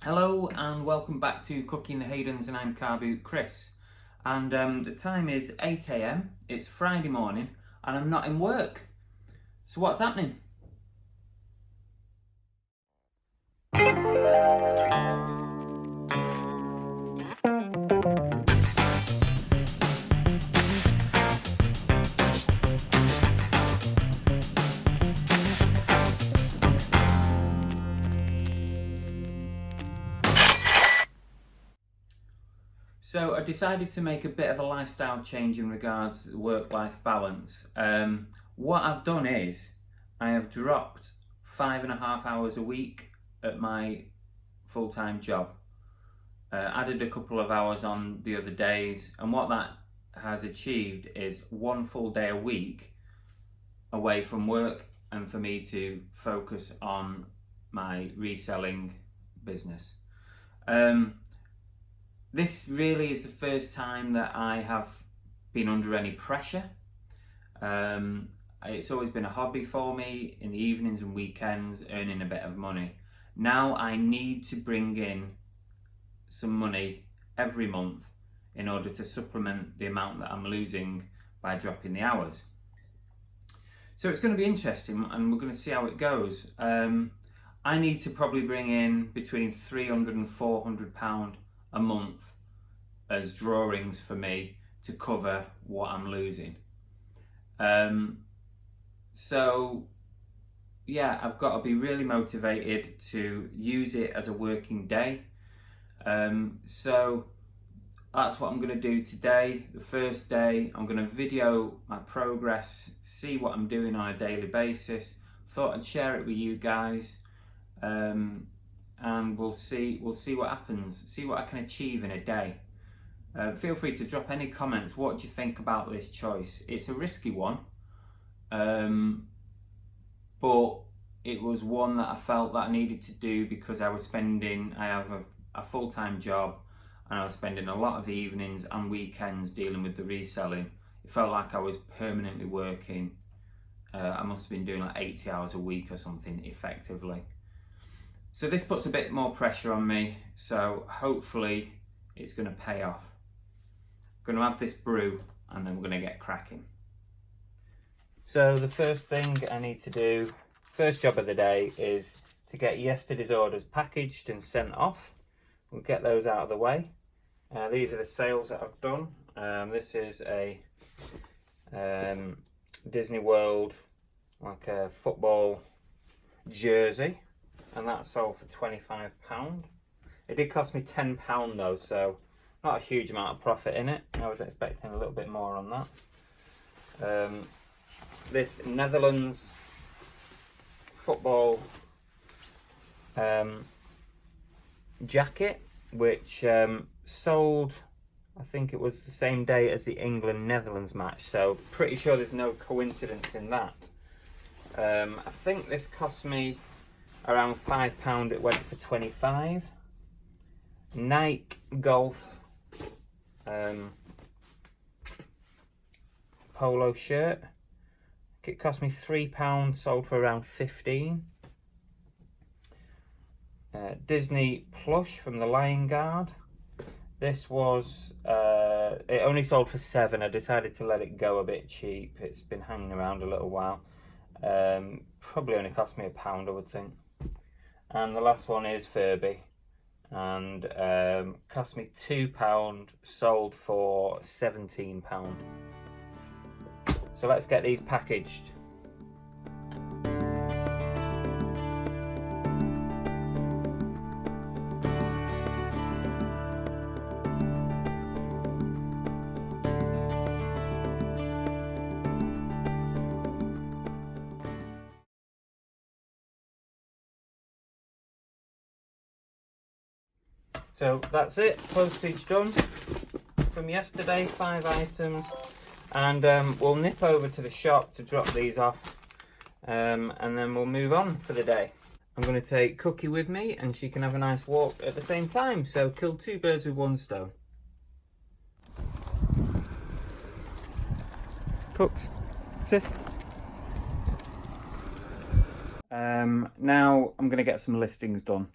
Hello and welcome back to Cooking the Haydens, and I'm Car Boot Chris. And the time is 8 a.m. It's Friday morning and I'm not in work. So what's happening? So I decided to make a bit of a lifestyle change in regards to work-life balance. What I've done is I have dropped 5.5 hours a week at my full-time job. Added a couple of hours on the other days, and what that has achieved is one full day a week away from work and for me to focus on my reselling business. This really is the first time that I have been under any pressure. It's always been a hobby for me in the evenings and weekends, earning a bit of money. Now I need to bring in some money every month in order to supplement the amount that I'm losing by dropping the hours. So it's going to be interesting and we're going to see how it goes. I need to probably bring in between £300 and £400 a month as drawings for me to cover what I'm losing. So yeah, I've got to be really motivated to use it as a working day. So that's what I'm going to do today. The first day, I'm going to video my progress, see what I'm doing on a daily basis. Thought I'd share it with you guys, and we'll see what happens. See what I can achieve in a day. Feel free to drop any comments. What do you think about this choice? It's a risky one, but it was one that I felt that I needed to do because I have a full-time job and I was spending a lot of the evenings and weekends dealing with the reselling. It felt like I was permanently working. I must have been doing like 80 hours a week or something effectively. So this puts a bit more pressure on me, so hopefully it's going to pay off. I'm going to have this brew and then we're going to get cracking. So the first thing I need to do, first job of the day, is to get yesterday's orders packaged and sent off. We'll get those out of the way. These are the sales that I've done. This is a Disney World, like a football jersey, and that sold for £25. It did cost me £10 though, so not a huge amount of profit in it. I was expecting a little bit more on that. This Netherlands football jacket, which sold, I think it was the same day as the England-Netherlands match, so pretty sure there's no coincidence in that. I think this cost me around £5, it went for 25. Nike Golf polo shirt, it cost me £3, sold for around 15. Disney plush from the Lion Guard. This was, it only sold for 7. I decided to let it go a bit cheap. It's been hanging around a little while. Probably only cost me £1, I would think. And the last one is Furby, and cost me £2, sold for £17. So let's get these packaged. So that's it, postage done from yesterday, 5 items, and we'll nip over to the shop to drop these off, and then we'll move on for the day. I'm going to take Cookie with me and she can have a nice walk at the same time, so kill 2 birds with 1 stone. Cooked, sis. Now I'm going to get some listings done.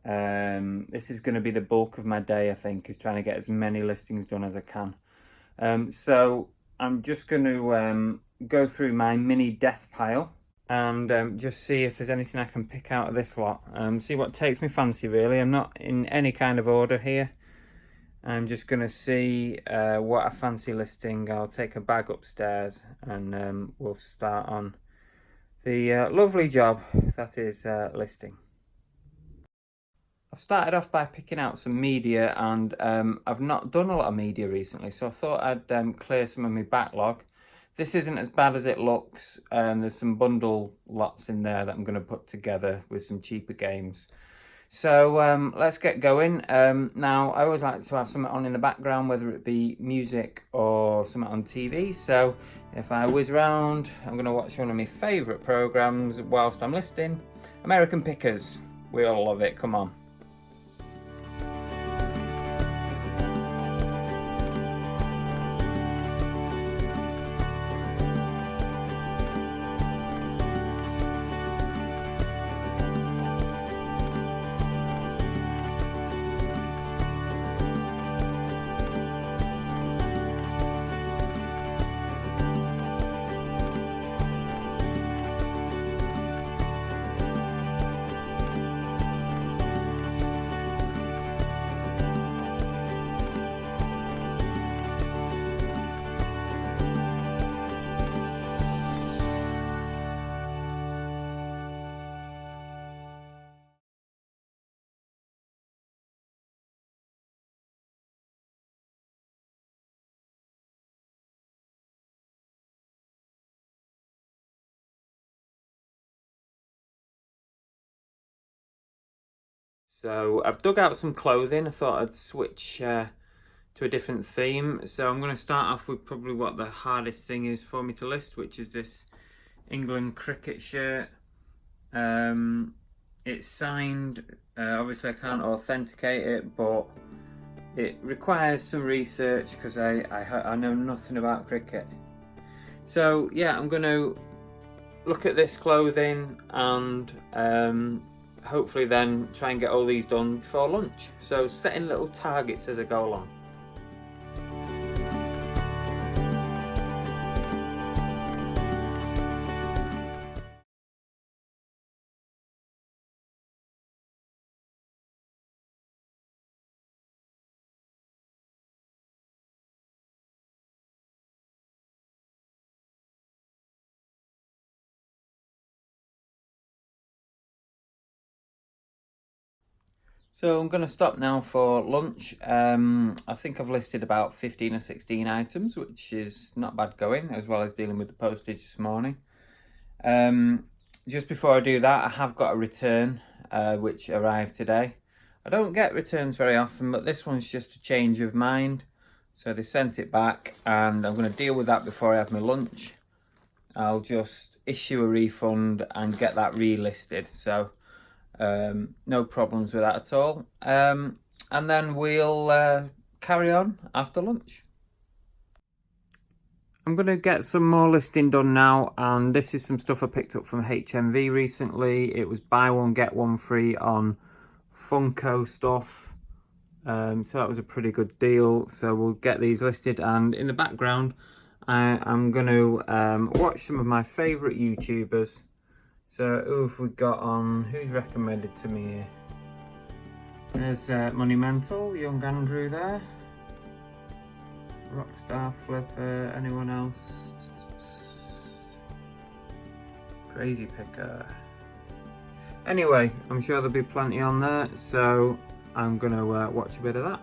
This is going to be the bulk of my day, I think, is trying to get as many listings done as I can. So I'm just going to go through my mini death pile and just see if there's anything I can pick out of this lot. See what takes me fancy, really. I'm not in any kind of order here. I'm just going to see what I fancy listing. I'll take a bag upstairs and we'll start on the lovely job that is listing. I've started off by picking out some media, and I've not done a lot of media recently, so I thought I'd clear some of my backlog. This isn't as bad as it looks. There's some bundle lots in there that I'm going to put together with some cheaper games. So let's get going. Now, I always like to have something on in the background, whether it be music or something on TV. So if I whiz round, I'm going to watch one of my favourite programmes whilst I'm listing. American Pickers. We all love it. Come on. So I've dug out some clothing. I thought I'd switch to a different theme. So I'm going to start off with probably what the hardest thing is for me to list, which is this England cricket shirt. It's signed. Obviously I can't authenticate it, but it requires some research because I know nothing about cricket. So yeah, I'm going to look at this clothing and hopefully then try and get all these done before lunch. So setting little targets as I go along. So I'm going to stop now for lunch. I think I've listed about 15 or 16 items, which is not bad going, as well as dealing with the postage this morning. Just before I do that, I have got a return, which arrived today. I don't get returns very often, but this one's just a change of mind. So they sent it back, and I'm going to deal with that before I have my lunch. I'll just issue a refund and get that relisted. So no problems with that at all. And then we'll carry on after lunch. I'm going to get some more listing done now, and this is some stuff I picked up from HMV recently. It was buy one get one free on Funko stuff, so that was a pretty good deal. So we'll get these listed, and in the background I'm going to watch some of my favourite YouTubers. So who have we got on? Who's recommended to me here? There's Monumental, young Andrew there. Rockstar Flipper, anyone else? Crazy Picker. Anyway, I'm sure there'll be plenty on there, so I'm gonna watch a bit of that.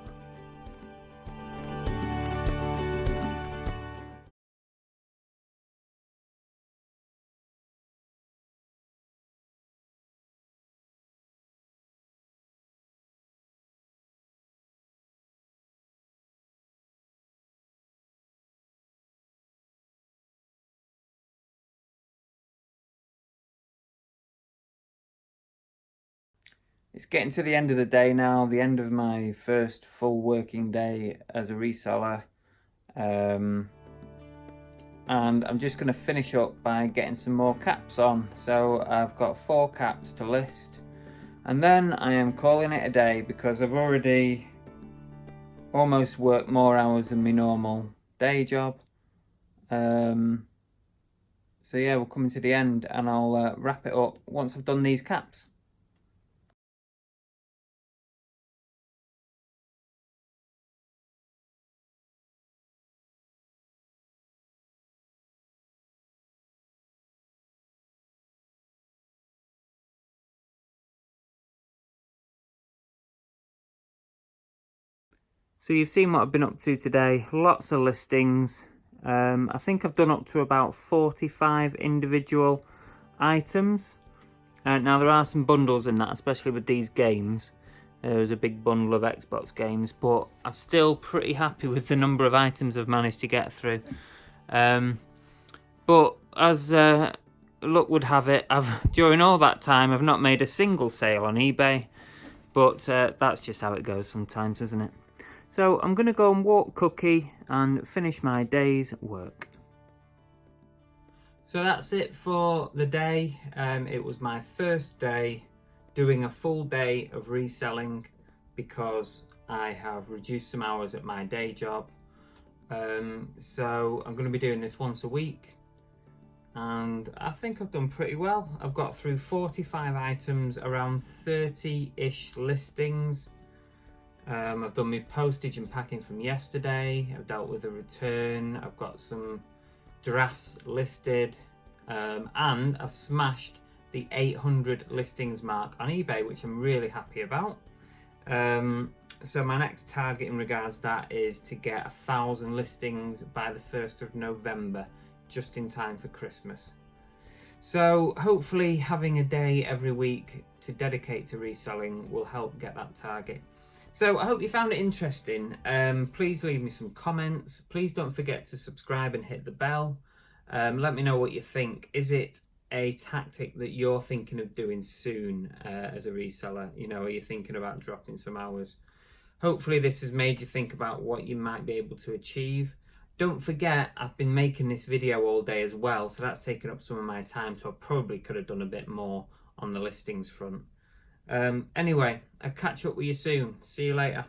It's getting to the end of the day now, the end of my first full working day as a reseller. And I'm just going to finish up by getting some more caps on. So I've got 4 caps to list. And then I am calling it a day because I've already almost worked more hours than my normal day job. So yeah, we're coming to the end, and I'll wrap it up once I've done these caps. So you've seen what I've been up to today. Lots of listings. I think I've done up to about 45 individual items. Now there are some bundles in that, especially with these games. There's a big bundle of Xbox games, but I'm still pretty happy with the number of items I've managed to get through. But as luck would have it, during all that time I've not made a single sale on eBay. But that's just how it goes sometimes, isn't it? So I'm going to go and walk Cookie and finish my day's work. So that's it for the day. It was my first day doing a full day of reselling because I have reduced some hours at my day job. So I'm going to be doing this once a week, and I think I've done pretty well. I've got through 45 items, around 30-ish listings. I've done my postage and packing from yesterday. I've dealt with a return. I've got some drafts listed, and I've smashed the 800 listings mark on eBay, which I'm really happy about. So my next target in regards to that is to get 1,000 listings by the 1st of November, just in time for Christmas. So hopefully having a day every week to dedicate to reselling will help get that target. So I hope you found it interesting. Please leave me some comments. Please don't forget to subscribe and hit the bell. Let me know what you think. Is it a tactic that you're thinking of doing soon as a reseller? You know, are you thinking about dropping some hours? Hopefully this has made you think about what you might be able to achieve. Don't forget, I've been making this video all day as well, so that's taken up some of my time, so I probably could have done a bit more on the listings front. Anyway, I'll catch up with you soon. See you later.